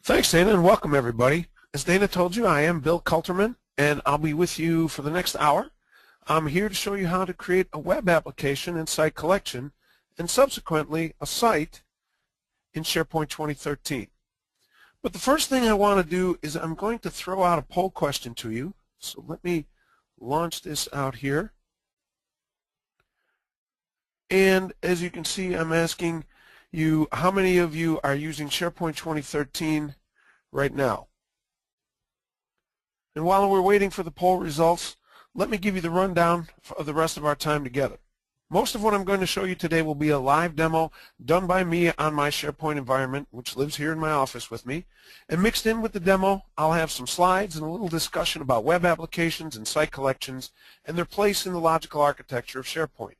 Thanks, Dana, and welcome everybody. As Dana told you, I am Bill Kulterman, and I'll be with you for the next hour. I'm here to show you how to create a web application in Site Collection, and subsequently a site in SharePoint 2013. But the first thing I want to do is I'm going to throw out a poll question to you. So let me launch this out here. And as you can see, I'm asking you, how many of you are using SharePoint 2013 right now? And while we're waiting for the poll results, let me give you the rundown of the rest of our time together. Most of what I'm going to show you today will be a live demo done by me on my SharePoint environment, which lives here in my office with me. And mixed in with the demo, I'll have some slides and a little discussion about web applications and site collections and their place in the logical architecture of SharePoint.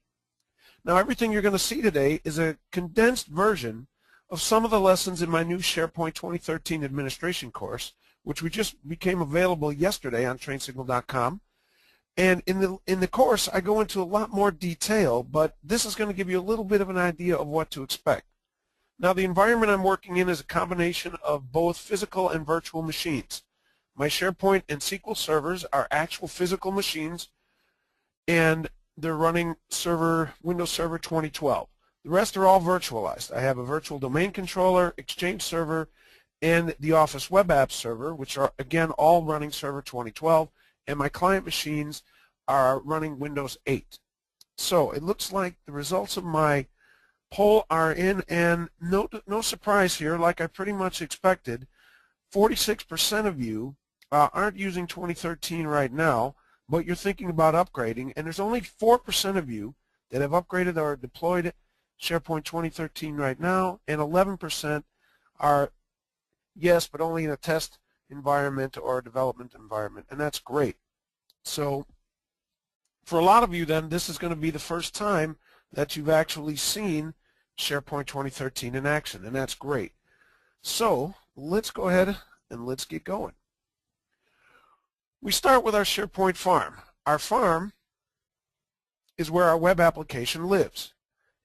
Now, everything you're going to see today is a condensed version of some of the lessons in my new SharePoint 2013 administration course, which we just became available yesterday on trainsignal.com. And in the course, I go into a lot more detail, but this is going to give you a little bit of an idea of what to expect. Now, the environment I'm working in is a combination of both physical and virtual machines. My SharePoint and SQL servers are actual physical machines, and they're running Windows Server 2012. The rest are all virtualized. I have a virtual domain controller, Exchange server, and the Office Web Apps server, which are, again, all running Server 2012, and my client machines are running Windows 8. So it looks like the results of my poll are in, and no surprise here, like I pretty much expected, 46% of you aren't using 2013 right now, but you're thinking about upgrading, and there's only 4% of you that have upgraded or deployed SharePoint 2013 right now, and 11% are yes, but only in a test environment or a development environment, and that's great. So for a lot of you then, this is going to be the first time that you've actually seen SharePoint 2013 in action, and that's great. So let's go ahead and let's get going. We start with our SharePoint farm. Our farm is where our web application lives,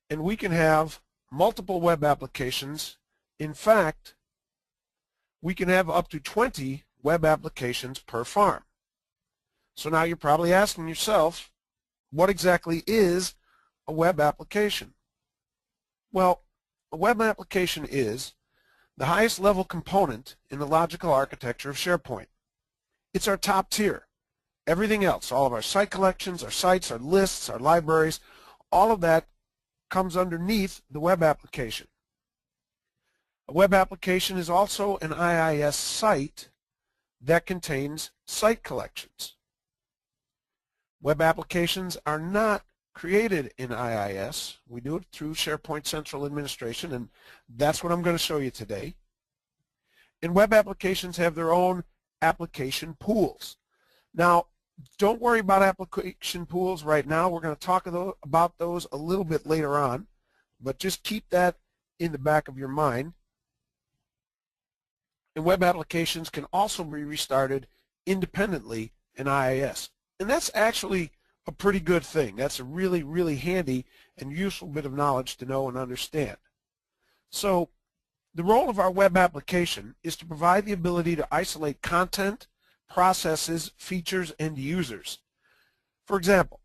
and we can have multiple web applications. In fact, we can have up to 20 web applications per farm. So now you're probably asking yourself, what exactly is a web application? Well, a web application is the highest level component in the logical architecture of SharePoint. It's our top tier. Everything else, all of our site collections, our sites, our lists, our libraries, all of that comes underneath the web application. A web application is also an IIS site that contains site collections. Web applications are not created in IIS. We do it through SharePoint Central Administration, and that's what I'm going to show you today. And web applications have their own application pools. Now, don't worry about application pools right now. We're going to talk about those a little bit later on, but just keep that in the back of your mind. And web applications can also be restarted independently in IIS. And that's actually a pretty good thing. That's a really, really handy and useful bit of knowledge to know and understand. So the role of our web application is to provide the ability to isolate content, processes, features, and users. For example,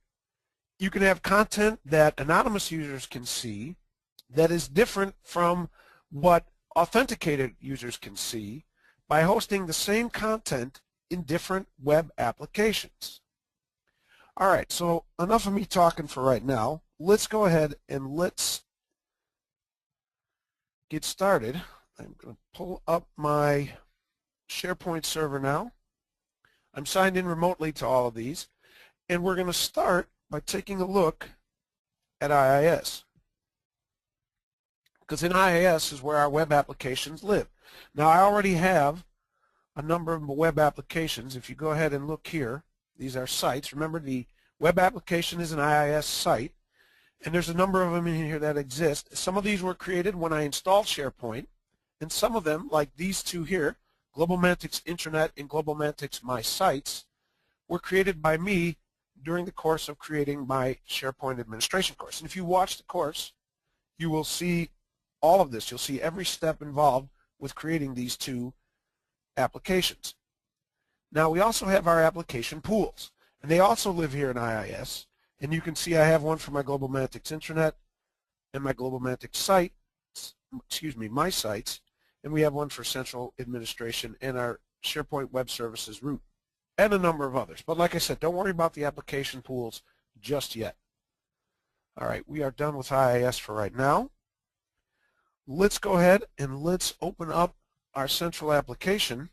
you can have content that anonymous users can see that is different from what authenticated users can see by hosting the same content in different web applications. All right, so enough of me talking for right now. Let's go ahead and let's get started. I'm going to pull up my SharePoint server now. I'm signed in remotely to all of these, and we're going to start by taking a look at IIS, because in IIS is where our web applications live. Now, I already have a number of web applications. If you go ahead and look here, these are sites. Remember, the web application is an IIS site, and there's a number of them in here that exist. Some of these were created when I installed SharePoint, and some of them, like these two here, GlobalMantic's Intranet and GlobalMantic's My Sites, were created by me during the course of creating my SharePoint administration course. And if you watch the course, you will see all of this. You'll see every step involved with creating these two applications. Now we also have our application pools, and they also live here in IIS. And you can see I have one for my Global Mantics intranet and my Global Mantics site, my sites, and we have one for central administration and our SharePoint Web Services root, and a number of others. But like I said, don't worry about the application pools just yet. All right, we are done with IIS for right now. Let's go ahead and let's open up our central application,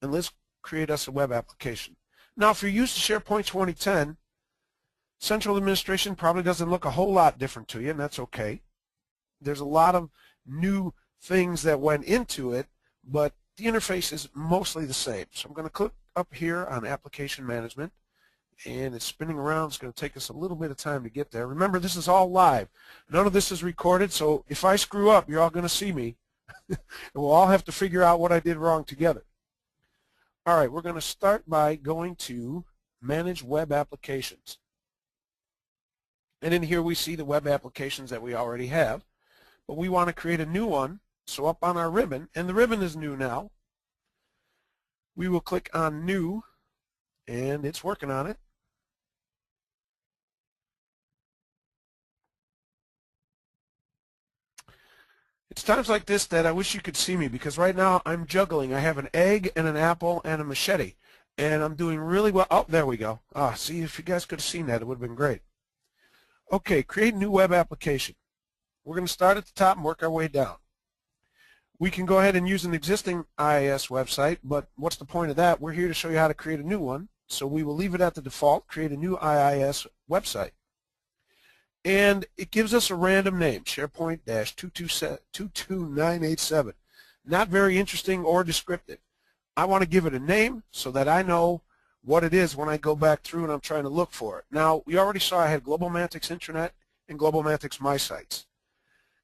and let's create us a web application. Now, if you're used to SharePoint 2010, central administration probably doesn't look a whole lot different to you, and that's okay. There's a lot of new things that went into it, but the interface is mostly the same. So I'm going to click up here on Application Management, and it's spinning around. It's going to take us a little bit of time to get there. Remember, this is all live. None of this is recorded, so if I screw up, you're all going to see me, and we'll all have to figure out what I did wrong together. All right, we're going to start by going to Manage Web Applications. And in here we see the web applications that we already have, but we want to create a new one. So up on our ribbon, and the ribbon is new now, we will click on New, and it's working on it. It's times like this that I wish you could see me, because right now I'm juggling. I have an egg and an apple and a machete, and I'm doing really well. Oh, there we go. See, if you guys could have seen that, it would have been great. Okay, create new web application. We're going to start at the top and work our way down. We can go ahead and use an existing IIS website, but what's the point of that? We're here to show you how to create a new one, so we will leave it at the default, create a new IIS website. And it gives us a random name, SharePoint-22987. Not very interesting or descriptive. I want to give it a name so that I know what it is when I go back through and I'm trying to look for it. Now, we already saw I had Global Mantics Intranet and Global Mantics My Sites.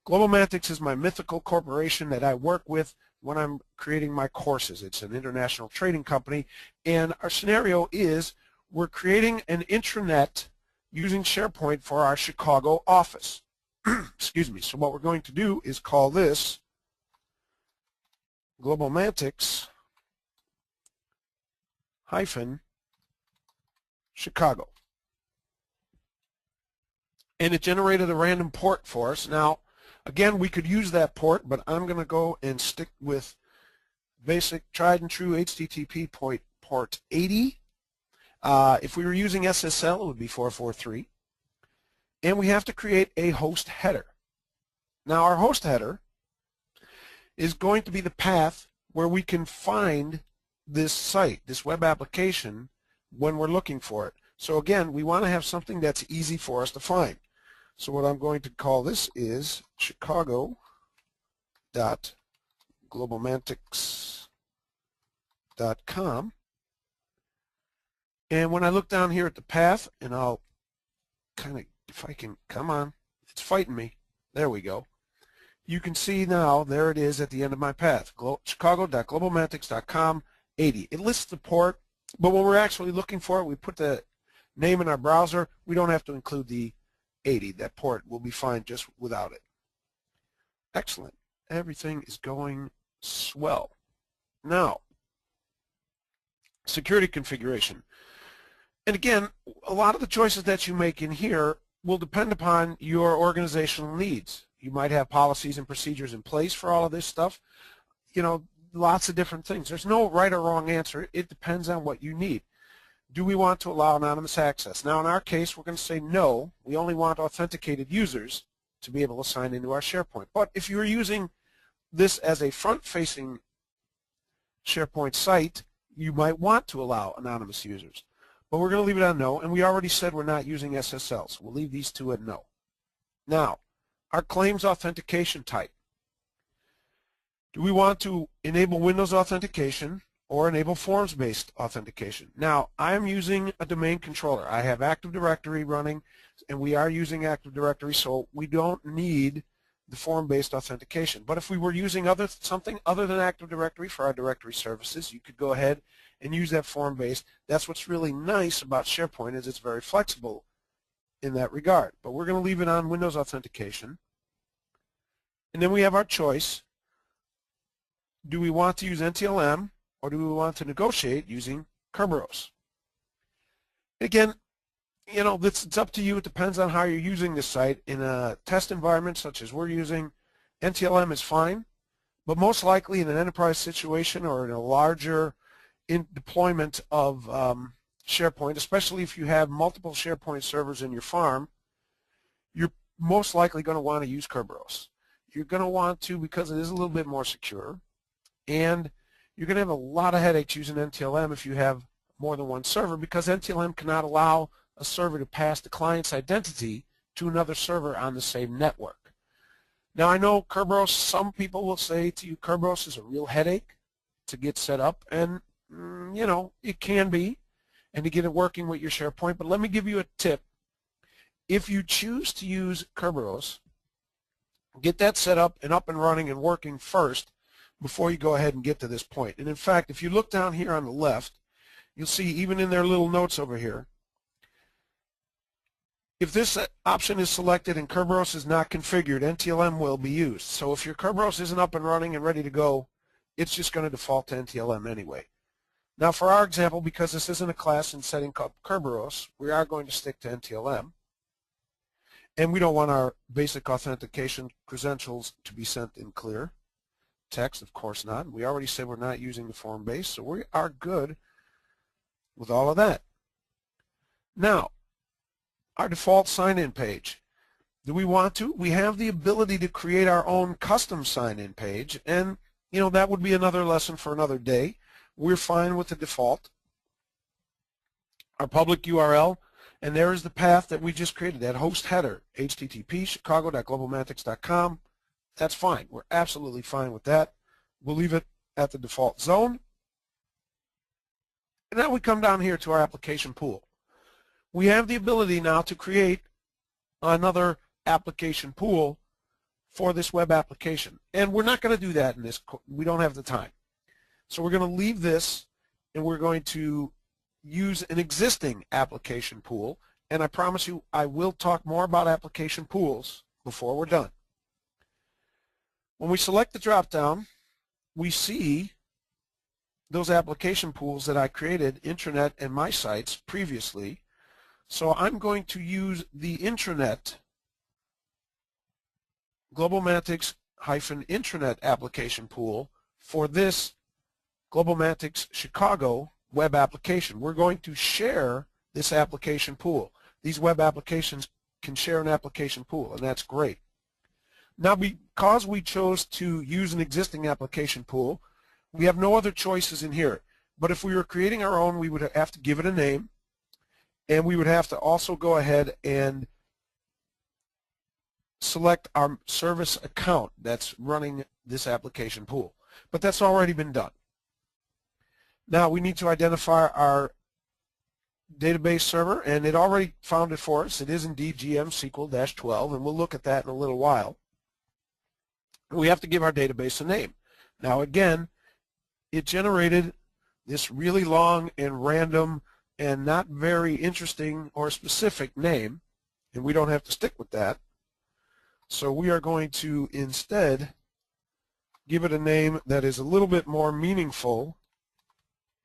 Global Mantics is my mythical corporation that I work with when I'm creating my courses. It's an international trading company, and our scenario is we're creating an intranet using SharePoint for our Chicago office. Excuse me. So what we're going to do is call this Global Mantics Chicago. And it generated a random port for us. Now, again, we could use that port, but I'm going to go and stick with basic tried and true HTTP port 80. If we were using SSL, it would be 443. And we have to create a host header. Now, our host header is going to be the path where we can find this site, this web application, when we're looking for it. So again, we want to have something that's easy for us to find. So what I'm going to call this is chicago.globalmantics.com. And when I look down here at the path, and I'll kind of, if I can, come on, it's fighting me. There we go. You can see now, there it is at the end of my path, chicago.globalmantics.com 80. It lists the port, but when we're actually looking for it, we put the name in our browser. We don't have to include the 80. That port will be fine just without it. Excellent. Everything is going swell. Now, security configuration. And again, a lot of the choices that you make in here will depend upon your organizational needs. You might have policies and procedures in place for all of this stuff. You know, lots of different things. There's no right or wrong answer. It depends on what you need. Do we want to allow anonymous access? Now, in our case, we're going to say no. We only want authenticated users to be able to sign into our SharePoint. But if you're using this as a front-facing SharePoint site, you might want to allow anonymous users. But we're going to leave it on no, and we already said we're not using SSL, so we'll leave these two at no. Now, our claims authentication type. Do we want to enable Windows authentication or enable forms-based authentication? Now, I'm using a domain controller. I have Active Directory running, and we are using Active Directory, so we don't need the form-based authentication. But if we were using something other than Active Directory for our directory services, you could go ahead and use that form-based. That's what's really nice about SharePoint, is it's very flexible in that regard. But we're going to leave it on Windows authentication. And then we have our choice. Do we want to use NTLM, or do we want to negotiate using Kerberos? Again, you know, it's up to you. It depends on how you're using the site. In a test environment such as we're using, NTLM is fine, but most likely in an enterprise situation or in a larger deployment of SharePoint, especially if you have multiple SharePoint servers in your farm, you're most likely going to want to use Kerberos. You're going to want to because it is a little bit more secure, and you're going to have a lot of headaches using NTLM if you have more than one server, because NTLM cannot allow a server to pass the client's identity to another server on the same network. Now, I know Kerberos, some people will say to you, Kerberos is a real headache to get set up, and you know, it can be, and to get it working with your SharePoint. But let me give you a tip. If you choose to use Kerberos, get that set up and running and working first before you go ahead and get to this point. And in fact, if you look down here on the left, you'll see even in their little notes over here, if this option is selected and Kerberos is not configured, NTLM will be used. So if your Kerberos isn't up and running and ready to go, it's just going to default to NTLM anyway. Now for our example, because this isn't a class in setting up Kerberos, we are going to stick to NTLM. And we don't want our basic authentication credentials to be sent in clear text, of course not. We already said we're not using the form base, so we are good with all of that. Now, our default sign-in page. Do we want to? We have the ability to create our own custom sign-in page, and you know, that would be another lesson for another day. We're fine with the default. Our public URL, and there is the path that we just created, that host header, http chicago.globalmatics.com. That's fine. We're absolutely fine with that. We'll leave it at the default zone. And now we come down here to our application pool. We have the ability now to create another application pool for this web application. And we're not going to do that in this. We don't have the time. So we're going to leave this, and we're going to use an existing application pool. And I promise you, I will talk more about application pools before we're done. When we select the drop-down, we see those application pools that I created, intranet and my sites, previously. So I'm going to use the intranet, GlobalMatics-intranet application pool for this GlobalMatics Chicago web application. We're going to share this application pool. These web applications can share an application pool, and that's great. Now, because we chose to use an existing application pool, we have no other choices in here. But if we were creating our own, we would have to give it a name, and we would have to also go ahead and select our service account that's running this application pool. But that's already been done. Now we need to identify our database server, and it already found it for us. It is indeed GM SQL-12, and we'll look at that in a little while. We have to give our database a name. Now again, it generated this really long and random and not very interesting or specific name, and we don't have to stick with that. So we are going to instead give it a name that is a little bit more meaningful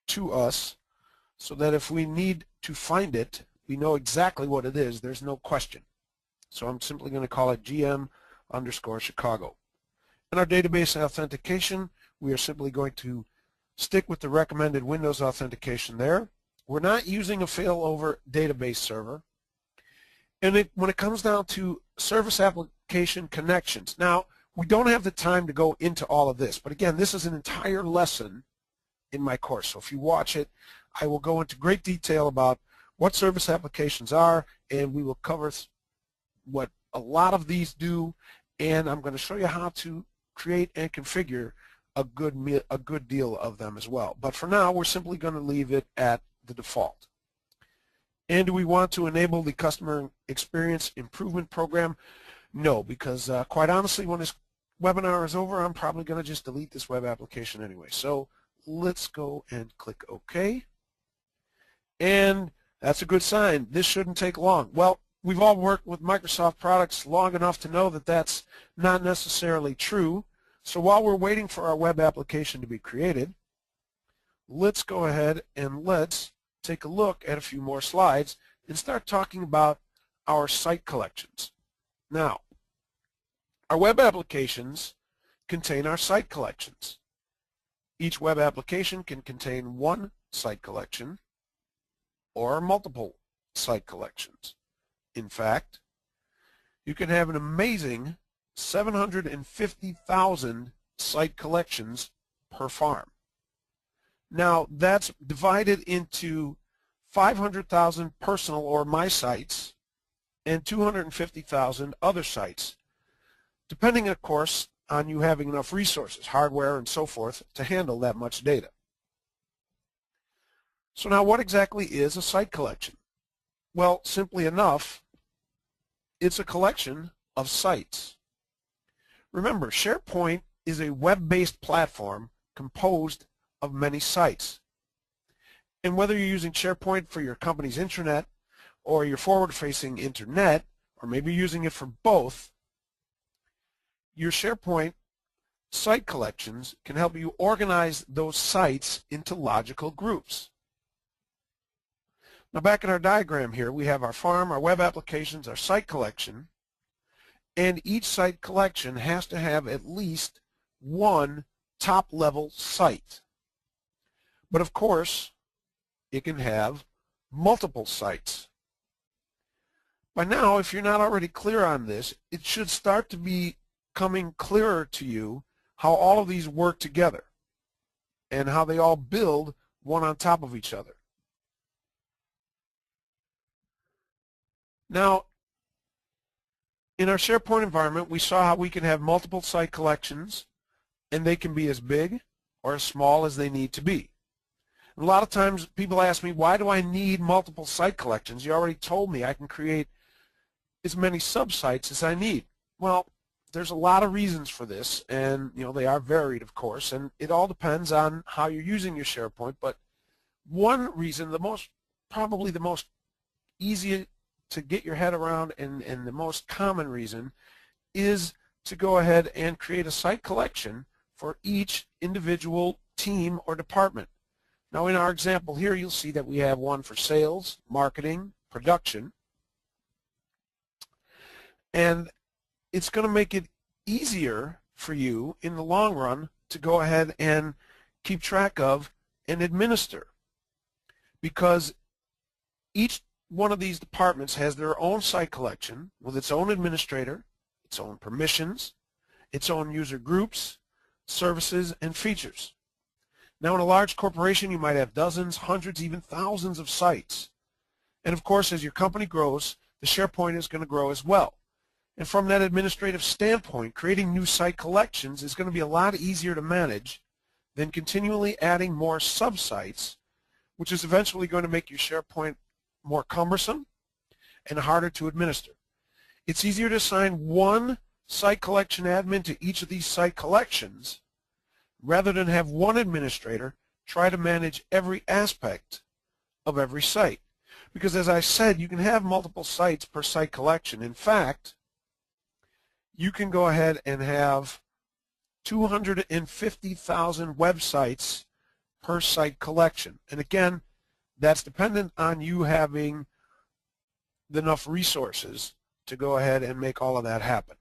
to us, so that if we need to find it, we know exactly what it is. There's no question. So I'm simply going to call it GM_Chicago. In our database authentication, we are simply going to stick with the recommended Windows authentication there. We're not using a failover database server. And when it comes down to service application connections, now we don't have the time to go into all of this, but again, this is an entire lesson in my course. So if you watch it, I will go into great detail about what service applications are, and we will cover what a lot of these do, and I'm going to show you how to create and configure a good deal of them as well. But for now, we're simply going to leave it at the default. And do we want to enable the customer experience improvement program? No, because quite honestly, when this webinar is over, I'm probably going to just delete this web application anyway. So let's go and click OK. And that's a good sign. This shouldn't take long. Well, we've all worked with Microsoft products long enough to know that that's not necessarily true. So while we're waiting for our web application to be created, let's go ahead and let's take a look at a few more slides and start talking about our site collections. Now, our web applications contain our site collections. Each web application can contain one site collection or multiple site collections. In fact, you can have an amazing 750,000 site collections per farm. Now, that's divided into 500,000 personal or my sites and 250,000 other sites, depending, of course, on you having enough resources, hardware and so forth, to handle that much data. So now, what exactly is a site collection? Well, simply enough, it's a collection of sites. Remember, SharePoint is a web-based platform composed of many sites. And whether you're using SharePoint for your company's intranet or your forward-facing internet, or maybe using it for both, your SharePoint site collections can help you organize those sites into logical groups. Now, back in our diagram here, we have our farm, our web applications, our site collection, and each site collection has to have at least one top-level site. But of course, it can have multiple sites. By now, if you're not already clear on this, it should start to be coming clearer to you how all of these work together and how they all build one on top of each other. Now, in our SharePoint environment, we saw how we can have multiple site collections, and they can be as big or as small as they need to be. A lot of times people ask me, why do I need multiple site collections? You already told me I can create as many subsites as I need. Well, there's a lot of reasons for this, and they are varied, of course, and it all depends on how you're using your SharePoint. But one reason, probably the most easy to get your head around and the most common reason, is to go ahead and create a site collection for each individual team or department. Now, in our example here, you'll see that we have one for sales, marketing, production, and it's going to make it easier for you in the long run to go ahead and keep track of and administer, because each one of these departments has their own site collection with its own administrator, its own permissions, its own user groups, services, and features. Now, in a large corporation, you might have dozens, hundreds, even thousands of sites. And of course, as your company grows, the SharePoint is going to grow as well. And from that administrative standpoint, creating new site collections is going to be a lot easier to manage than continually adding more subsites, which is eventually going to make your SharePoint more cumbersome and harder to administer. It's easier to assign one site collection admin to each of these site collections rather than have one administrator try to manage every aspect of every site. Because as I said, you can have multiple sites per site collection. In fact, you can go ahead and have 250,000 websites per site collection. And again, that's dependent on you having enough resources to go ahead and make all of that happen.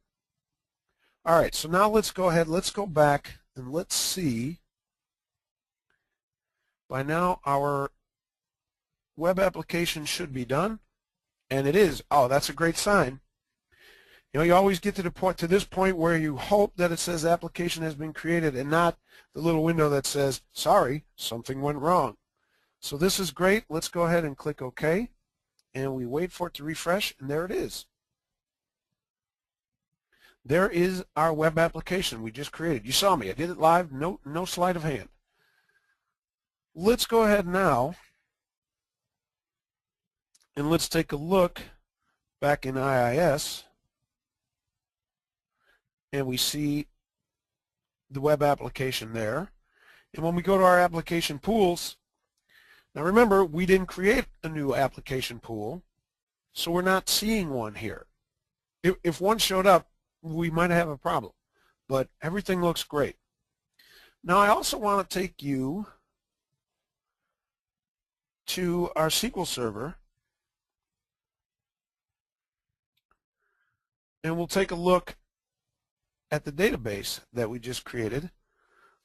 All right, so now let's go back and let's see. By now our web application should be done, and it is. Oh, that's a great sign. You always get to this point where you hope that it says application has been created and not the little window that says, sorry, something went wrong. So this is great. Let's go ahead and click OK, and we wait for it to refresh, and there it is. There is our web application we just created. You saw me. I did it live, no sleight of hand. Let's go ahead now and let's take a look back in IIS, and we see the web application there. And when we go to our application pools, now remember, we didn't create a new application pool, so we're not seeing one here. If one showed up, we might have a problem, but everything looks great. Now I also want to take you to our SQL Server, and we'll take a look at the database that we just created.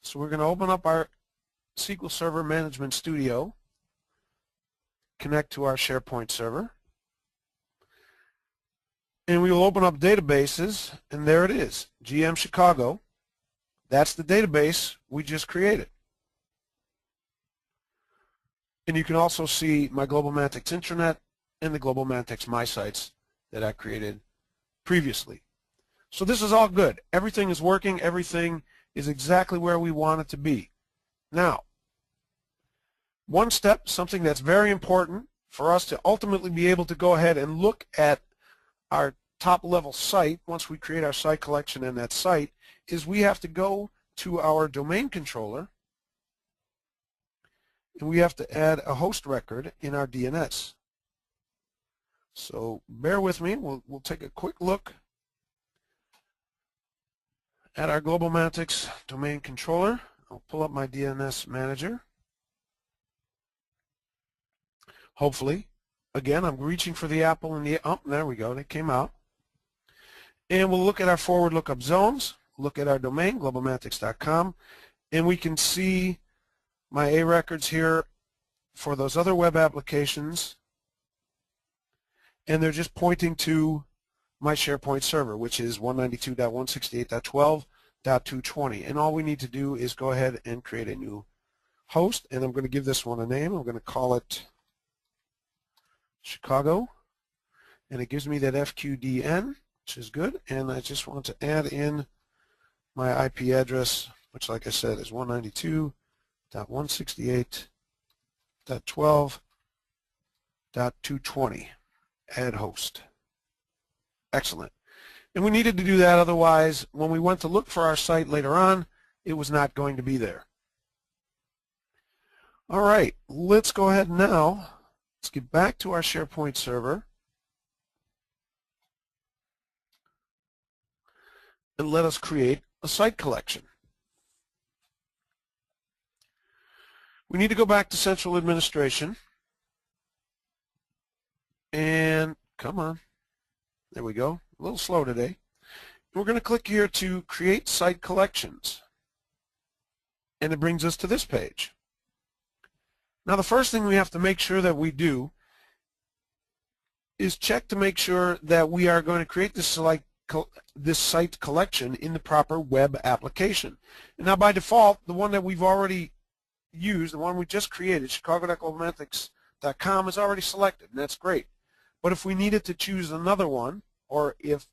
So we're going to open up our SQL Server Management Studio, connect to our SharePoint server, and we will open up databases, and there it is, GM Chicago. That's the database we just created. And you can also see my Global Mantics intranet and the Global Mantics My Sites that I created previously. So this is all good. Everything is working. Everything is exactly where we want it to be. Now, one step, something that's very important for us to ultimately be able to go ahead and look at our top level site once we create our site collection in that site, is we have to go to our domain controller and we have to add a host record in our DNS. So bear with me. We'll take a quick look at our Global Mantics domain controller. I'll pull up my DNS manager. Hopefully. Again, I'm reaching for the apple and the, oh, there we go, they came out. And we'll look at our forward lookup zones, look at our domain, globalmantics.com, and we can see my A records here for those other web applications, and they're just pointing to my SharePoint server, which is 192.168.12.220. And all we need to do is go ahead and create a new host, and I'm going to give this one a name. I'm going to call it Chicago, and it gives me that FQDN, which is good, and I just want to add in my IP address, which, like I said, is 192.168.12.220. Add host. Excellent. And we needed to do that, otherwise when we went to look for our site later on, it was not going to be there. All right, let's go ahead now. Let's get back to our SharePoint server and let us create a site collection. We need to go back to Central Administration, and come on, there we go, a little slow today. We're going to click here to create site collections, and it brings us to this page. Now the first thing we have to make sure that we do is check to make sure that we are going to create this site collection in the proper web application. And now by default, the one that we've already used, the one we just created, chicago.globalmantics.com, is already selected, and that's great. But if we needed to choose another one, or if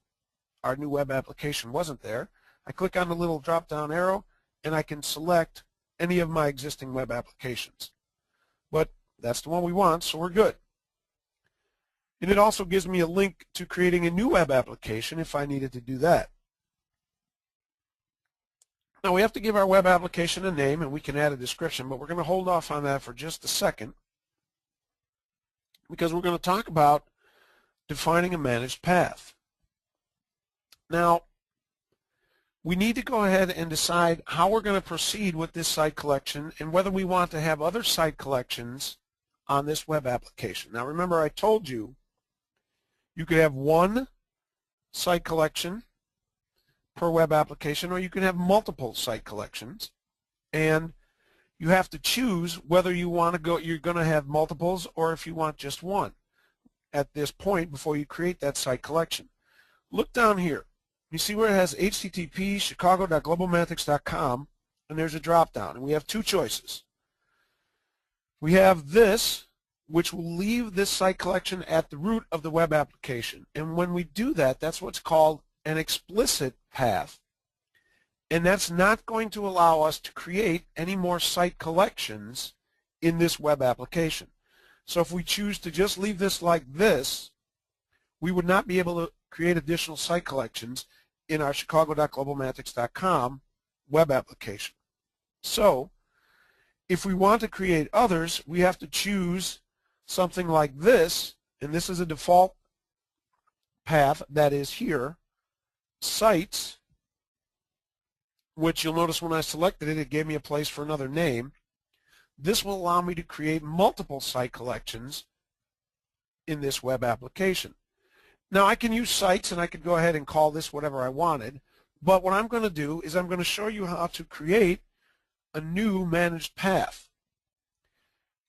our new web application wasn't there, I click on the little drop-down arrow and I can select any of my existing web applications. But that's the one we want, so we're good. And it also gives me a link to creating a new web application if I needed to do that. Now we have to give our web application a name, and we can add a description, but we're going to hold off on that for just a second because we're going to talk about defining a managed path. Now, we need to go ahead and decide how we're going to proceed with this site collection and whether we want to have other site collections on this web application. Now remember, I told you you could have one site collection per web application, or you can have multiple site collections, and you have to choose whether you want to go, you're going to have multiples, or if you want just one at this point before you create that site collection. Look down here. You see where it has http chicago.globalmantics.com, and there's a drop down, and we have two choices. We have this, which will leave this site collection at the root of the web application, and when we do that, that's what's called an explicit path, and that's not going to allow us to create any more site collections in this web application. So if we choose to just leave this like this, we would not be able to create additional site collections in our chicago.globalmantics.com web application. So if we want to create others, we have to choose something like this, and this is a default path that is here, sites, which you'll notice when I selected it, it gave me a place for another name. This will allow me to create multiple site collections in this web application. Now I can use sites and I could go ahead and call this whatever I wanted, but what I'm going to do is I'm going to show you how to create a new managed path.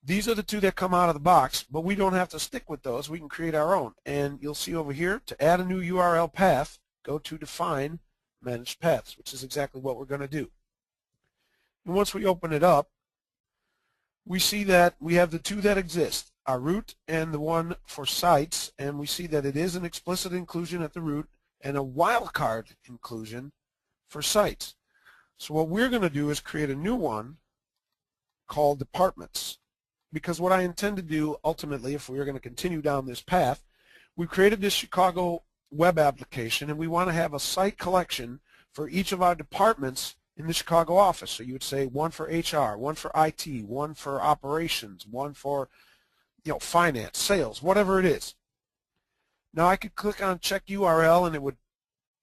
These are the two that come out of the box, but we don't have to stick with those. We can create our own. And you'll see over here, to add a new URL path, go to Define Managed Paths, which is exactly what we're going to do. And once we open it up, we see that we have the two that exist, our root and the one for sites, and we see that it is an explicit inclusion at the root and a wildcard inclusion for sites. So what we're going to do is create a new one called Departments, because what I intend to do ultimately, if we are going to continue down this path, we created this Chicago web application and we want to have a site collection for each of our departments in the Chicago office. So you would say one for HR, one for IT, one for operations, one for finance, sales, whatever it is. Now I could click on check URL and it would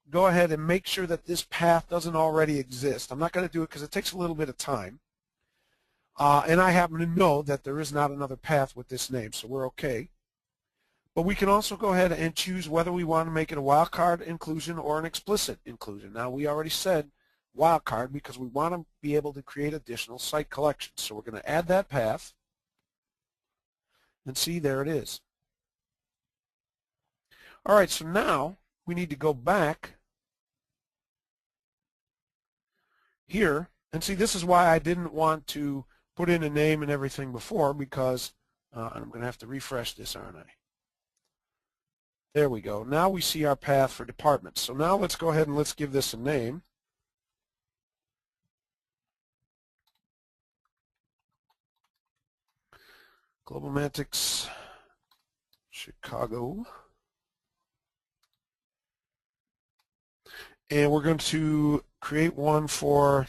go ahead and make sure that this path doesn't already exist. I'm not going to do it because it takes a little bit of time. And I happen to know that there is not another path with this name, so we're okay. But we can also go ahead and choose whether we want to make it a wildcard inclusion or an explicit inclusion. Now we already said wildcard because we want to be able to create additional site collections. So we're going to add that path and see, there it is. All right, so now we need to go back here and see, this is why I didn't want to put in a name and everything before, because I'm going to have to refresh this, aren't I? There we go. Now we see our path for departments. So now let's go ahead and let's give this a name. Globalmatics Chicago. And we're going to create one for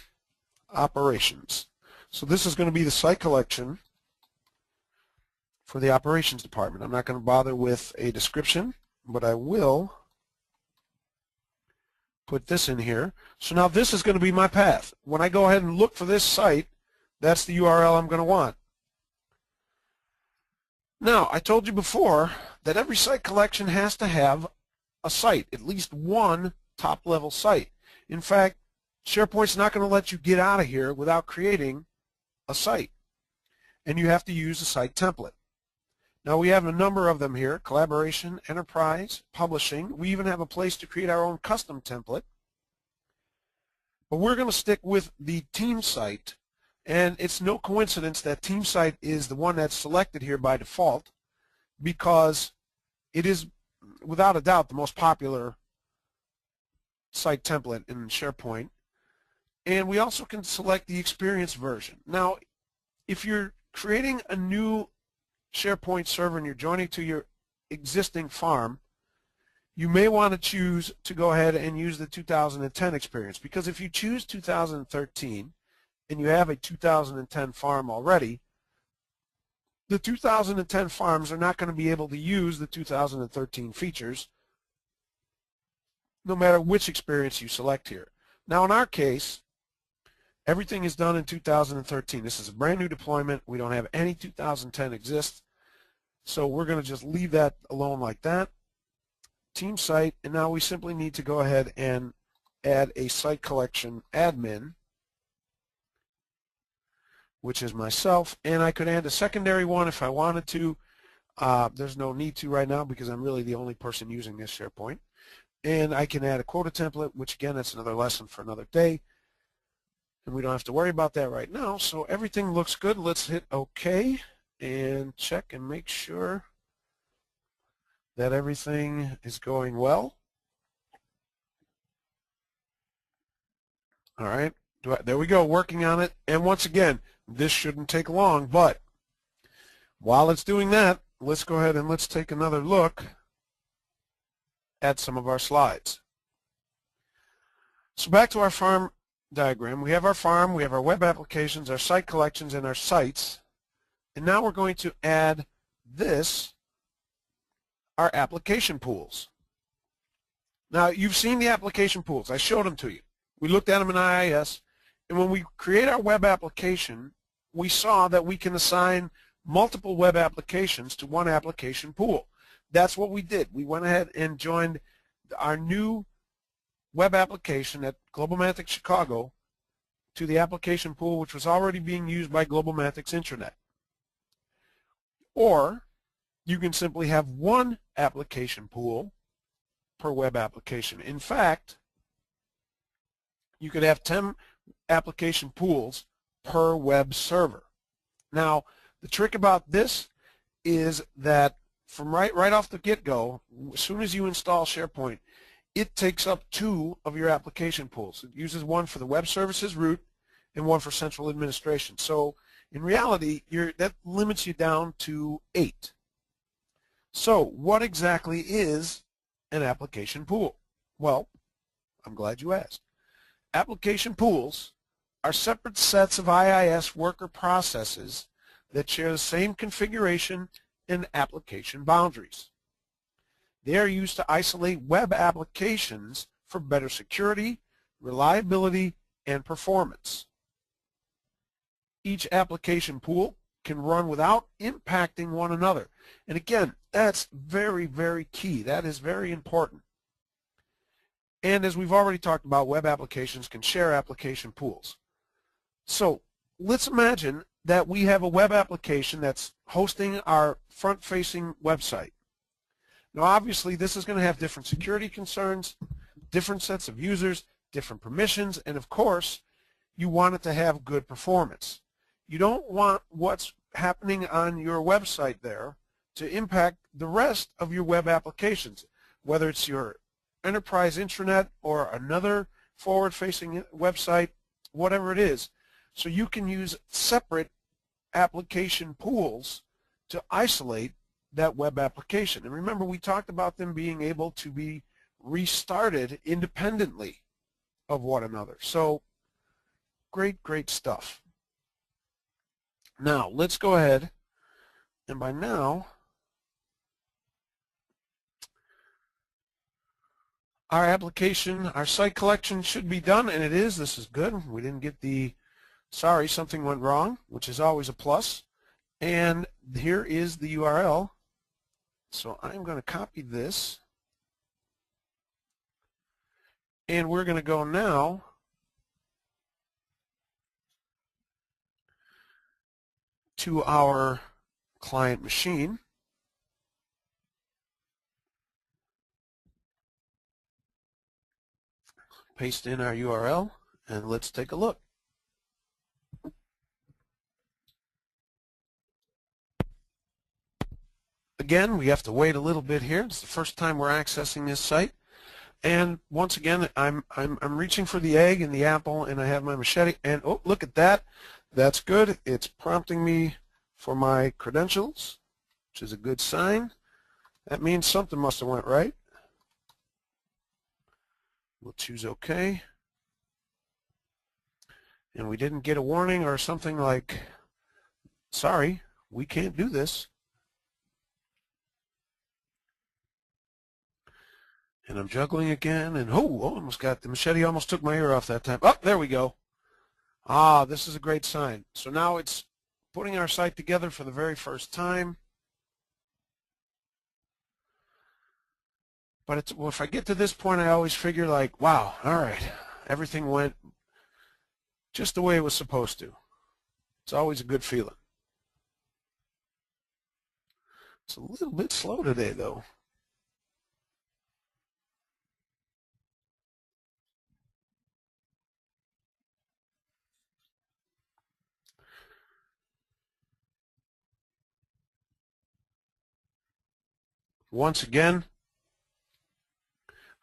operations. So this is going to be the site collection for the operations department. I'm not going to bother with a description, but I will put this in here. So now this is going to be my path. When I go ahead and look for this site, that's the URL I'm going to want. Now, I told you before that every site collection has to have a site, at least one top-level site. In fact, SharePoint's not going to let you get out of here without creating a site, and you have to use a site template. Now we have a number of them here: collaboration, enterprise, publishing. We even have a place to create our own custom template, but we're going to stick with the team site, and it's no coincidence that team site is the one that's selected here by default, because it is without a doubt the most popular site template in SharePoint. And we also can select the experience version. Now, if you're creating a new SharePoint server and you're joining to your existing farm, you may want to choose to go ahead and use the 2010 experience, because if you choose 2013 and you have a 2010 farm already, the 2010 farms are not going to be able to use the 2013 features no matter which experience you select here. Now in our case, everything is done in 2013. This is a brand new deployment. We don't have any 2010 exist. So we're going to just leave that alone like that. Team site, and now we simply need to go ahead and add a site collection admin, which is myself, and I could add a secondary one if I wanted to. There's no need to right now because I'm really the only person using this SharePoint. And I can add a quota template, which again, that's another lesson for another day. And we don't have to worry about that right now. So everything looks good. Let's hit OK and check and make sure that everything is going well. All right, there we go, working on it. And once again, this shouldn't take long, but while it's doing that, let's go ahead and let's take another look at some of our slides. So back to our farm diagram. We have our farm, we have our web applications, our site collections, and our sites. And now we're going to add this, our application pools. Now you've seen the application pools. I showed them to you. We looked at them in IIS, and when we create our web application, we saw that we can assign multiple web applications to one application pool. That's what we did. We went ahead and joined our new web application at GlobalMathics Chicago to the application pool which was already being used by GlobalMathics Intranet. Or you can simply have one application pool per web application. In fact, you could have 10 application pools per web server. Now, the trick about this is that from right off the get-go, as soon as you install SharePoint, it takes up 2 of your application pools. It uses one for the web services root and one for central administration. So in reality, that limits you down to 8. So what exactly is an application pool? Well, I'm glad you asked. Application pools are separate sets of IIS worker processes that share the same configuration and application boundaries. They are used to isolate web applications for better security, reliability, and performance. Each application pool can run without impacting one another. And again, that's very, very key. That is very important. And as we've already talked about, web applications can share application pools. So let's imagine that we have a web application that's hosting our front-facing website. Now obviously this is going to have different security concerns, different sets of users, different permissions, and of course you want it to have good performance. You don't want what's happening on your website there to impact the rest of your web applications, whether it's your enterprise intranet or another forward-facing website, whatever it is. So you can use separate application pools to isolate that web application. And remember, we talked about them being able to be restarted independently of one another. So great, great stuff. Now let's go ahead, and by now our application, our site collection should be done, and it is. This is good. We didn't get the sorry, something went wrong, which is always a plus. And here is the URL. So I'm going to copy this, and we're going to go now to our client machine. Paste in our URL, and let's take a look. Again, we have to wait a little bit here. It's the first time we're accessing this site. And once again, I'm reaching for the egg and the apple, and I have my machete, and oh, look at that. That's good. It's prompting me for my credentials, which is a good sign. That means something must have went right. We'll choose OK. And we didn't get a warning or something like, sorry, we can't do this. And I'm juggling again, and oh, almost got the machete, almost took my ear off that time. Oh, there we go. Ah, this is a great sign. So now it's putting our site together for the very first time. But it's, well, if I get to this point, I always figure like, wow, all right, everything went just the way it was supposed to. It's always a good feeling. It's a little bit slow today, though. Once again,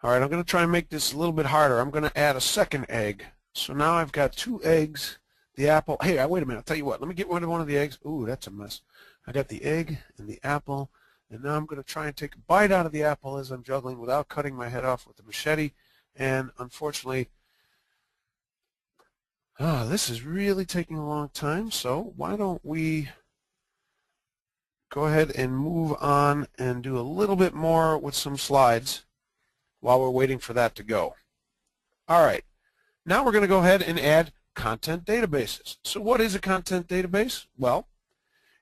all right, I'm going to try and make this a little bit harder. I'm going to add a second egg. So now I've got 2 eggs, the apple. Hey, wait a minute. I'll tell you what. Let me get rid of one of the eggs. Ooh, that's a mess. I got the egg and the apple, and now I'm going to try and take a bite out of the apple as I'm juggling without cutting my head off with the machete. And unfortunately, this is really taking a long time. So why don't we go ahead and move on and do a little bit more with some slides while we're waiting for that to go. All right, now we're going to go ahead and add content databases. So what is a content database? Well,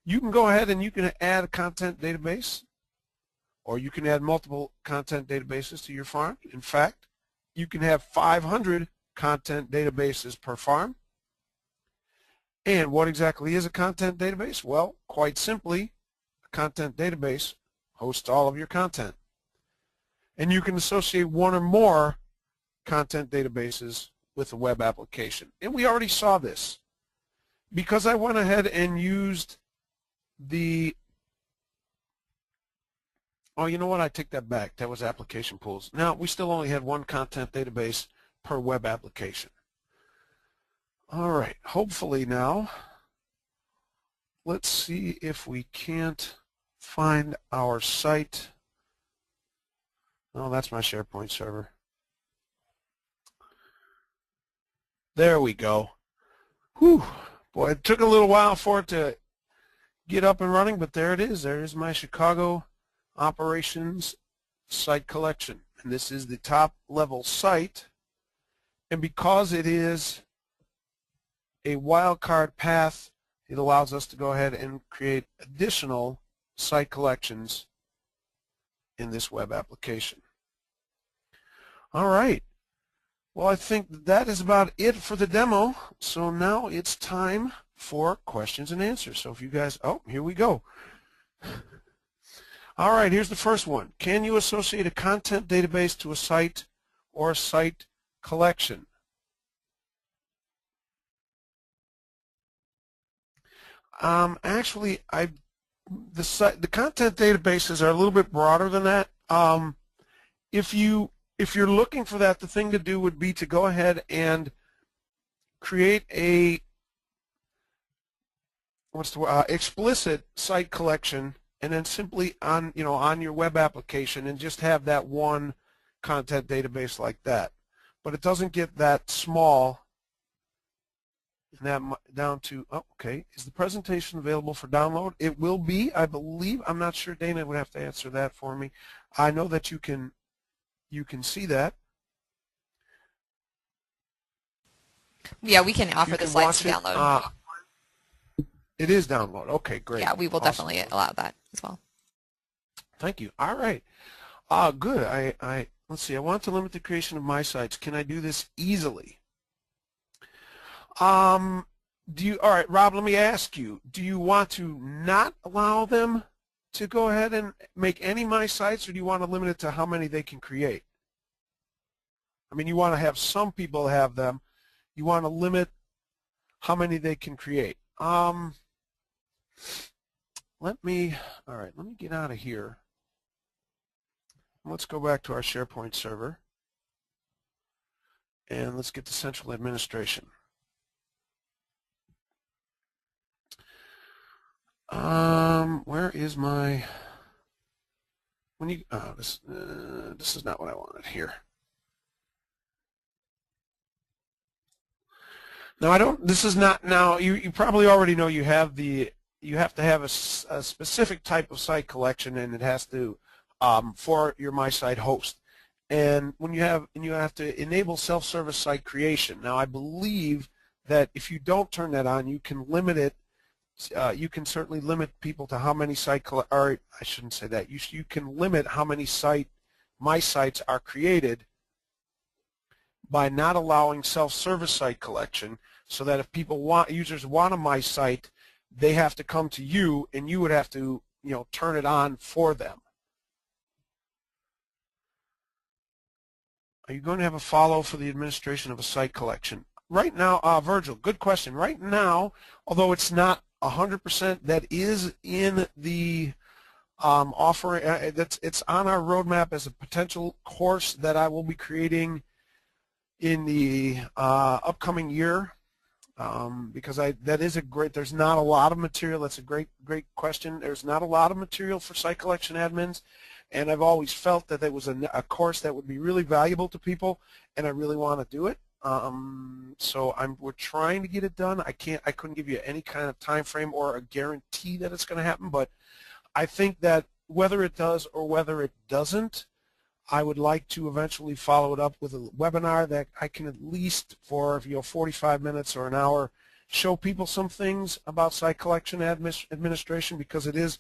you can go ahead and you can add a content database, or you can add multiple content databases to your farm. In fact, you can have 500 content databases per farm. And what exactly is a content database? Well, quite simply, a content database hosts all of your content. And you can associate one or more content databases with a web application. And we already saw this. Because I went ahead and used the, oh, you know what, I take that back. That was application pools. Now, we still only had one content database per web application. All right, hopefully now, let's see if we can't find our site. Oh, that's my SharePoint server. There we go. Whew. Boy, it took a little while for it to get up and running, but there it is. There is my Chicago operations site collection. And this is the top level site. And because it is a wildcard path, it allows us to go ahead and create additional site collections in this web application. All right. Well, I think that is about it for the demo. So now it's time for questions and answers. So if you guys, oh, here we go. All right, here's the first one. Can you associate a content database to a site or a site collection? Actually, the content databases are a little bit broader than that. If you're looking for that, the thing to do would be to go ahead and create a explicit site collection, and then simply on your web application, and just have that one content database like that. But it doesn't get that small. And that down to, oh, okay, is the presentation available for download? It will be, I believe. I'm not sure. Dana would have to answer that for me. I know that you can see that. Yeah, we can offer the slides to download. It is download. Okay, great. Yeah, we will definitely allow that as well. Thank you. All right. Good. Let's see. I want to limit the creation of my sites. Can I do this easily? All right, Rob, let me ask you, do you want to not allow them to go ahead and make any my sites, or do you want to limit it to how many they can create? I mean, you want to have some people have them. You want to limit how many they can create. Let me get out of here. Let's go back to our SharePoint server, and let's get to central administration. Where is my, this is not what I wanted here. No, this is not, now you probably already know you have to have a specific type of site collection, and it has to, for your My Site host. And you have to enable self-service site creation. Now I believe that if you don't turn that on, you can limit it. You can certainly limit people to how many or I shouldn't say that. You can limit how many My Sites are created by not allowing self-service site collection, so that if users want a My Site, they have to come to you, and you would have to turn it on for them. Are you going to have a follow for the administration of a site collection? Right now, Virgil, good question. Right now, although it's not 100%, that is in the offering. It's on our roadmap as a potential course that I will be creating in the upcoming year, because there's not a lot of material. That's a great question. There's not a lot of material for site collection admins, and I've always felt that there was a course that would be really valuable to people, and I really want to do it. So we're trying to get it done. I couldn't give you any kind of time frame or a guarantee that it's going to happen, but I think that whether it does or whether it doesn't, I would like to eventually follow it up with a webinar that I can at least for 45 minutes or an hour show people some things about site collection administration, because it is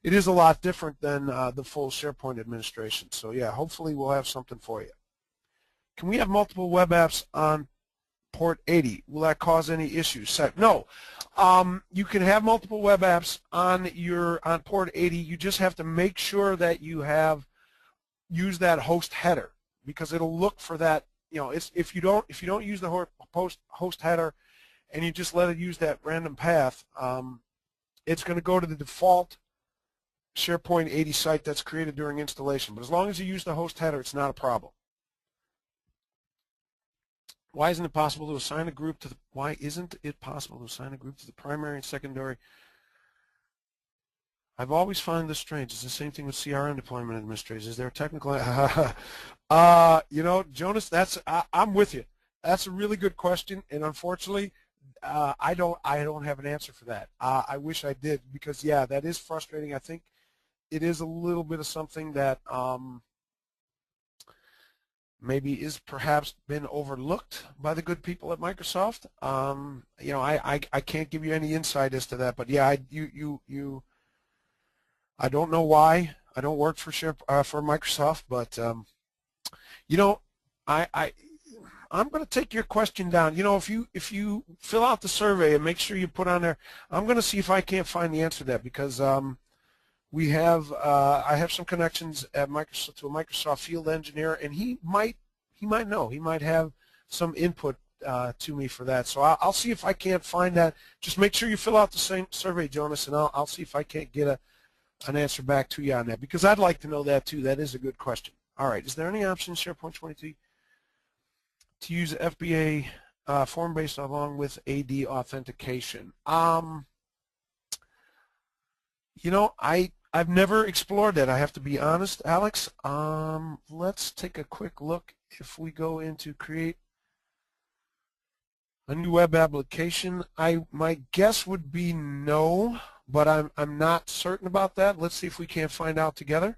a lot different than the full SharePoint administration. So yeah, hopefully we'll have something for you. Can we have multiple web apps on port 80? Will that cause any issues? No. You can have multiple web apps on port 80. You just have to make sure that you use that host header, because it'll look for that. If you don't use the host header and you just let it use that random path, it's going to go to the default SharePoint 80 site that's created during installation. But as long as you use the host header, it's not a problem. Why isn't it possible to assign a group to the primary and secondary? I've always found this strange. It's the same thing with CRM deployment administrators. Is there a technical? Jonas, I'm with you. That's a really good question, and unfortunately, I don't have an answer for that. I wish I did, because yeah, that is frustrating. I think it is a little bit of something that maybe is perhaps been overlooked by the good people at Microsoft. I can't give you any insight as to that, but yeah, I don't know why. I don't work for Microsoft, but I'm going to take your question down. If you fill out the survey and make sure you put on there, I'm going to see if I can't find the answer to that, because I have some connections at Microsoft to a Microsoft field engineer, and he might know. He might have some input to me for that. So I'll see if I can't find that. Just make sure you fill out the same survey, Jonas, and I'll see if I can't get an answer back to you on that, because I'd like to know that too. That is a good question. All right, is there any option in SharePoint 22 to use FBA form-based along with AD authentication? I've never explored that, I have to be honest, Alex. Let's take a quick look. If we go into create a new web application, my guess would be no, but I'm not certain about that. Let's see if we can't find out together.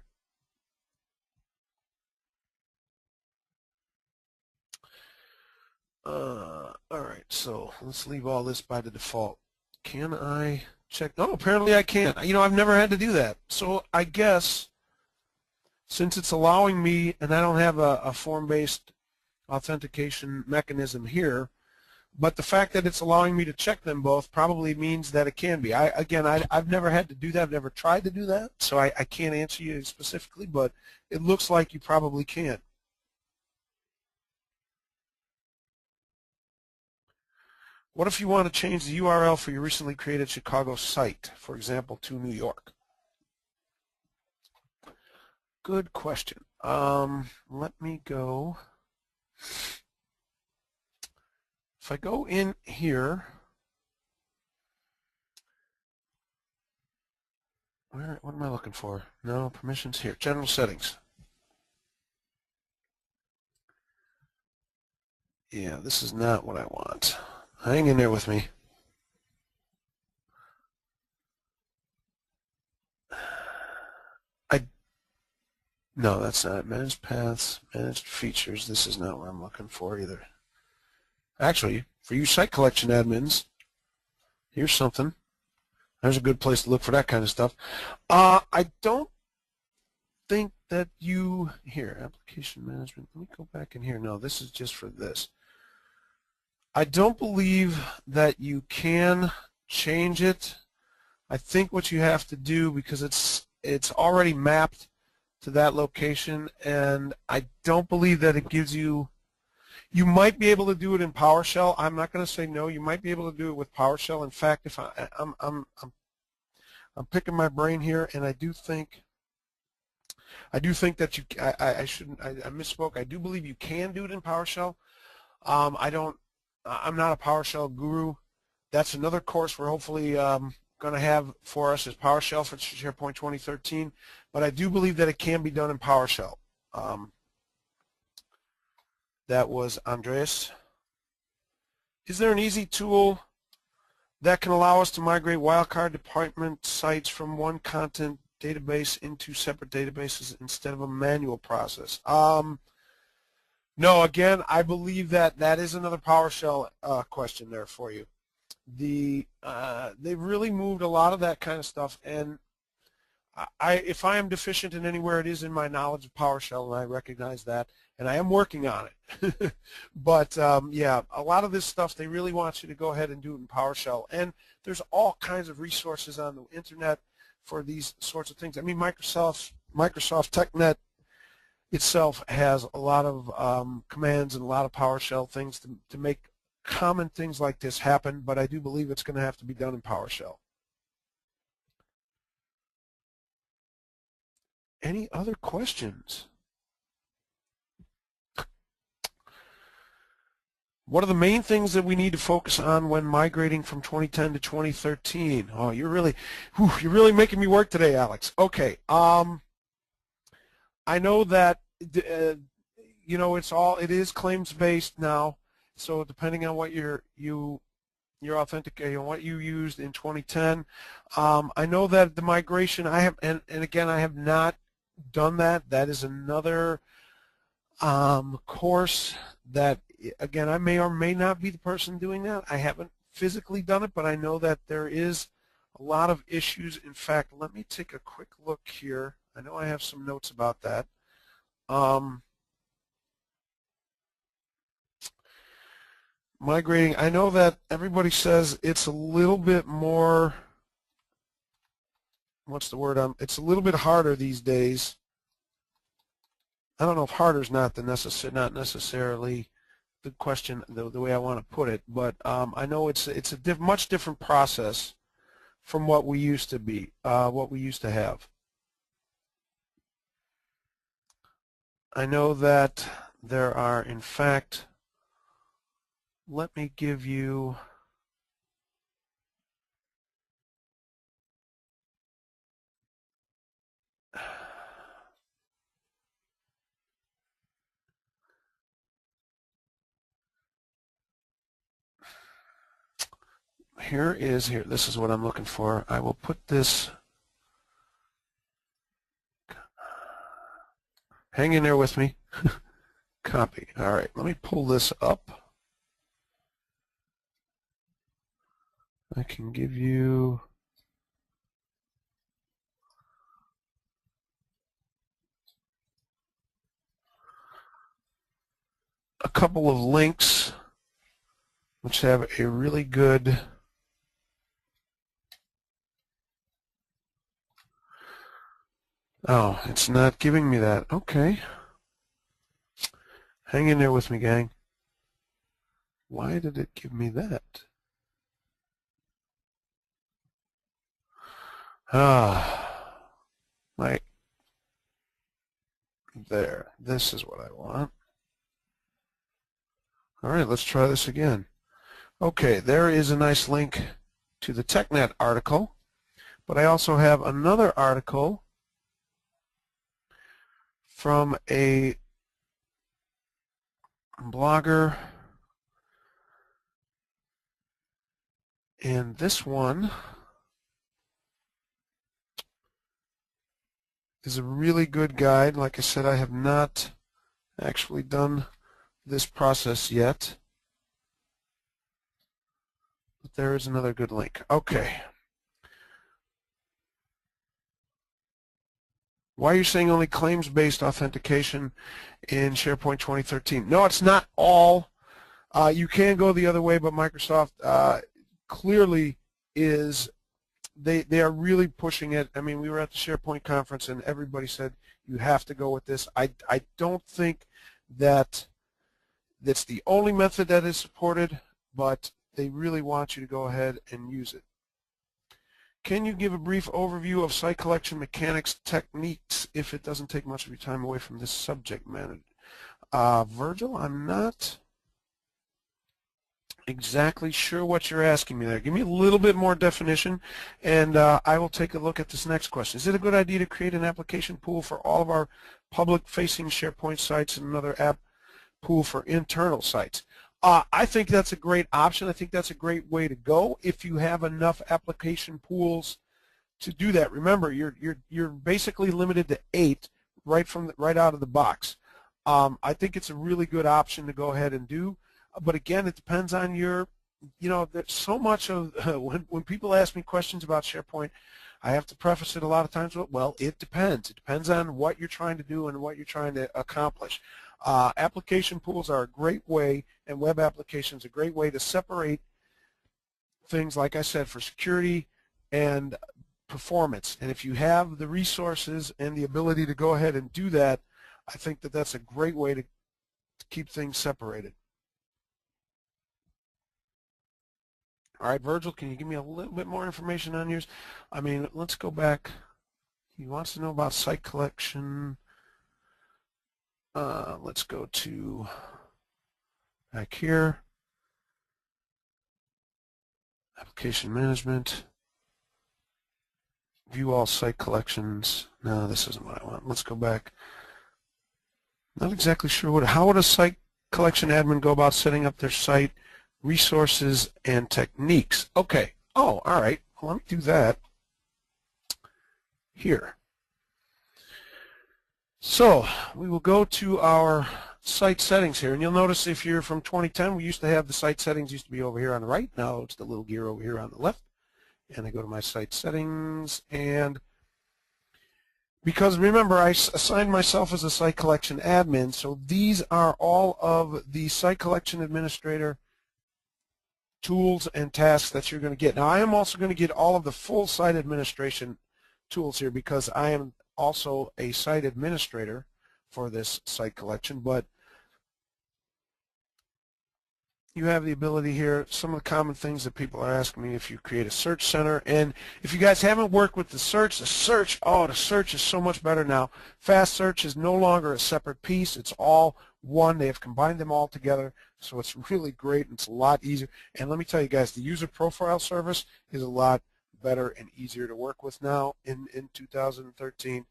All right, so let's leave all this by the default. Can I check? No, apparently I can't. I've never had to do that. So I guess since it's allowing me, and I don't have a form-based authentication mechanism here, but the fact that it's allowing me to check them both probably means that it can be. I've never had to do that. I've never tried to do that, so I can't answer you specifically, but it looks like you probably can. What if you want to change the URL for your recently created Chicago site, for example, to New York? Good question. Let me go. If I go in here, what am I looking for? No, permissions here. General settings. Yeah, this is not what I want. Hang in there with me. No, that's not it. Managed paths, managed features. This is not what I'm looking for either. Actually, for you site collection admins, here's something. There's a good place to look for that kind of stuff. I don't think that here, application management. Let me go back in here. No, this is just for this. I don't believe that you can change it. I think what you have to do, because it's already mapped to that location, and I don't believe that it gives you. You might be able to do it in PowerShell. I'm not going to say no. You might be able to do it with PowerShell. In fact, if I'm picking my brain here, and I do think that I misspoke. I do believe you can do it in PowerShell. I'm not a PowerShell guru. That's another course we're hopefully going to have for us is PowerShell for SharePoint 2013. But I do believe that it can be done in PowerShell. That was Andreas. Is there an easy tool that can allow us to migrate wildcard department sites from one content database into separate databases instead of a manual process? No, again, I believe that that is another PowerShell question there for you. They've really moved a lot of that kind of stuff, and if I am deficient in anywhere, it is in my knowledge of PowerShell, and I recognize that, and I am working on it. But yeah, a lot of this stuff, they really want you to go ahead and do it in PowerShell, and there's all kinds of resources on the internet for these sorts of things. I mean, Microsoft TechNet itself has a lot of commands and a lot of PowerShell things to make common things like this happen, but I do believe it's going to have to be done in PowerShell. Any other questions? What are the main things that we need to focus on when migrating from 2010 to 2013? Oh, you're really making me work today, Alex. Okay. I know that you know it is claims based now. So depending on what your authenticating, what you used in 2010, I know that the migration I have, and again I have not done that. That is another course that, again, I may or may not be the person doing that. I haven't physically done it, but I know that there is a lot of issues. In fact, let me take a quick look here. I know I have some notes about that. Migrating, I know that everybody says it's a little bit more, what's the word? It's a little bit harder these days. I don't know if harder is not necessarily the question, the way I want to put it, but I know it's a much different process from what we used to be, what we used to have. I know that there are, in fact, let me give you this is what I'm looking for. I will put this, hang in there with me. Copy. All right, let me pull this up. I can give you a couple of links which have a really good oh, it's not giving me that. Okay. Hang in there with me, gang. Why did it give me that? There. This is what I want. All right, let's try this again. Okay, there is a nice link to the TechNet article, but I also have another article from a blogger, and this one is a really good guide. Like I said, I have not actually done this process yet, but there is another good link. Okay. Why are you saying only claims-based authentication in SharePoint 2013? No, it's not all. You can go the other way, but Microsoft clearly is, they are really pushing it. I mean, we were at the SharePoint conference and everybody said you have to go with this. I don't think that that's the only method that is supported, but they really want you to go ahead and use it. Can you give a brief overview of site collection mechanics techniques if it doesn't take much of your time away from this subject matter? Virgil, I'm not exactly sure what you're asking me there. Give me a little bit more definition, and I will take a look at this next question. Is it a good idea to create an application pool for all of our public-facing SharePoint sites and another app pool for internal sites? I think that's a great option. I think that's a great way to go. If you have enough application pools to do that. Remember, you're basically limited to 8 right out of the box. I think it's a really good option to go ahead and do, but again, it depends on your, there's so much of when people ask me questions about SharePoint, I have to preface it a lot of times with, well, it depends. It depends on what you're trying to do and what you're trying to accomplish. Application pools are a great way, and web applications a great way to separate things, like I said, for security and performance. And if you have the resources and the ability to go ahead and do that, I think that that's a great way to keep things separated. All right, Virgil, can you give me a little bit more information on yours? I mean, let's go back. He wants to know about site collection. Let's go to back here. Application management. View all site collections. No, this isn't what I want. Let's go back. Not exactly sure how would a site collection admin go about setting up their site, resources, and techniques. Okay. Oh, all right. Well, let me do that here. So we will go to our site settings here, and you'll notice if you're from 2010, we used to have the site settings used to be over here on the right. Now it's the little gear over here on the left. And I go to my site settings, and because remember I assigned myself as a site collection admin, so these are all of the site collection administrator tools and tasks that you're going to get. Now I am also going to get all of the full site administration tools here because I am also a site administrator for this site collection, but you have the ability here, some of the common things that people are asking me, if you create a search center. And if you guys haven't worked with the search is so much better now. Fast search is no longer a separate piece. It's all one. They have combined them all together, so it's really great and it's a lot easier. And let me tell you guys, the user profile service is a lot better and easier to work with now in 2013.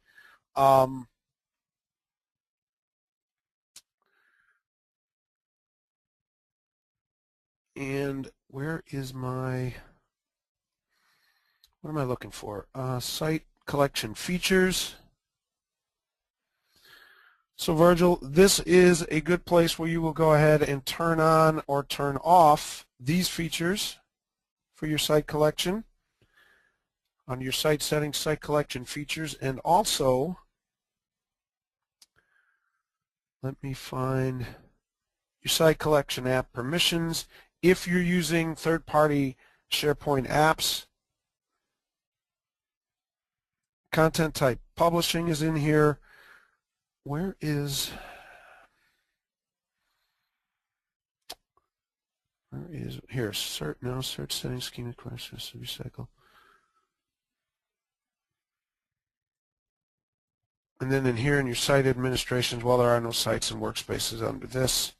And where is my, what am I looking for? Site collection features. So Virgil, this is a good place where you will go ahead and turn on or turn off these features for your site collection. On your site settings, site collection features, and also, let me find your site collection app permissions. If you're using third-party SharePoint apps, content type publishing is in here. Where is here? Search settings, schema questions, recycle. And then in here in your site administrations, well, there are no sites and workspaces under this.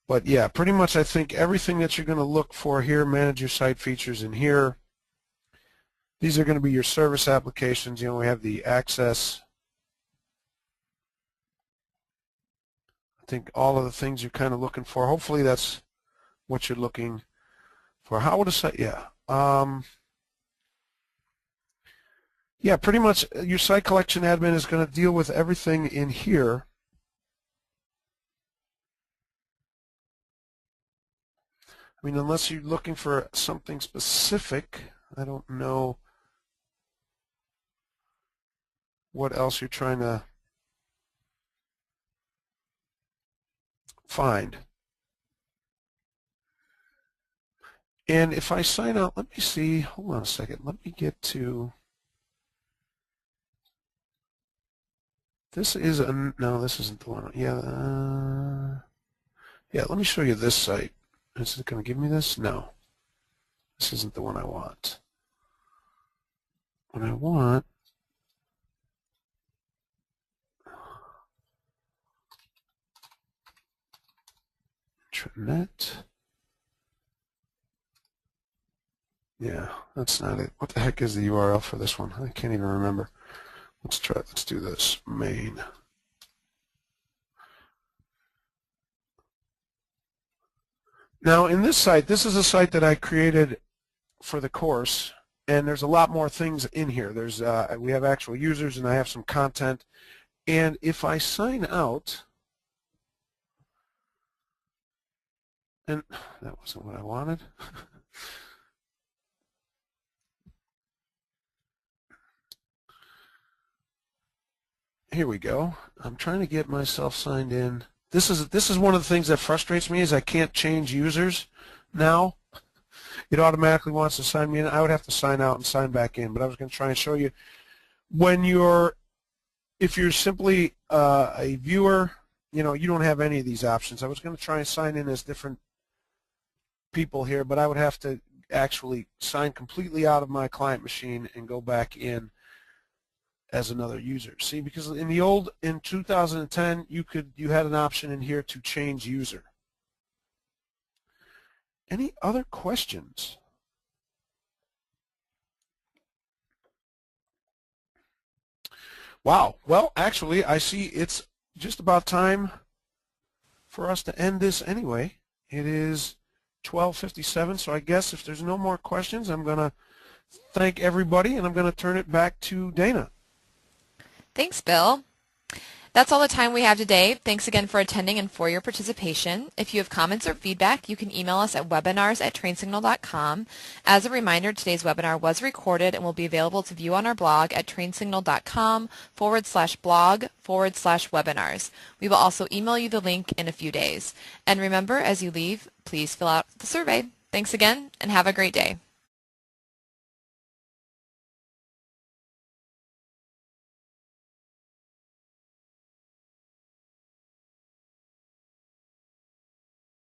But yeah, pretty much I think everything that you're going to look for here, manage your site features in here. These are going to be your service applications. You know, we have the access. I think all of the things you're kind of looking for. Hopefully that's what you're looking for. How would a site, yeah. Yeah, pretty much your site collection admin is going to deal with everything in here. I mean, unless you're looking for something specific, I don't know what else you're trying to find. And if I sign out, let me see, hold on a second, let me get to, this is a, no, this isn't the one, yeah, yeah, let me show you this site. Is it going to give me this? No. This isn't the one I want. What I want, intranet. Yeah, that's not it. What the heck is the URL for this one? I can't even remember. Let's try. Let's do this. Main. Now, in this site, this is a site that I created for the course, and there's a lot more things in here. There's we have actual users, and I have some content. And if I sign out, and that wasn't what I wanted. Here we go. I'm trying to get myself signed in. This is one of the things that frustrates me is I can't change users now. It automatically wants to sign me in. I would have to sign out and sign back in, but I was going to try and show you when if you're simply a viewer, you don't have any of these options. I was going to try and sign in as different people here, but I would have to actually sign completely out of my client machine and go back in as another user. See, because in 2010 you had an option in here to change user. Any other questions? Wow. Well, actually, I see it's just about time for us to end this anyway. It is 12:57, so I guess if there's no more questions, I'm going to thank everybody, and I'm going to turn it back to Dana. Thanks, Bill. That's all the time we have today. Thanks again for attending and for your participation. If you have comments or feedback, you can email us at webinars@trainsignal.com. As a reminder, today's webinar was recorded and will be available to view on our blog at trainsignal.com/blog/webinars. We will also email you the link in a few days. And remember, as you leave, please fill out the survey. Thanks again, and have a great day.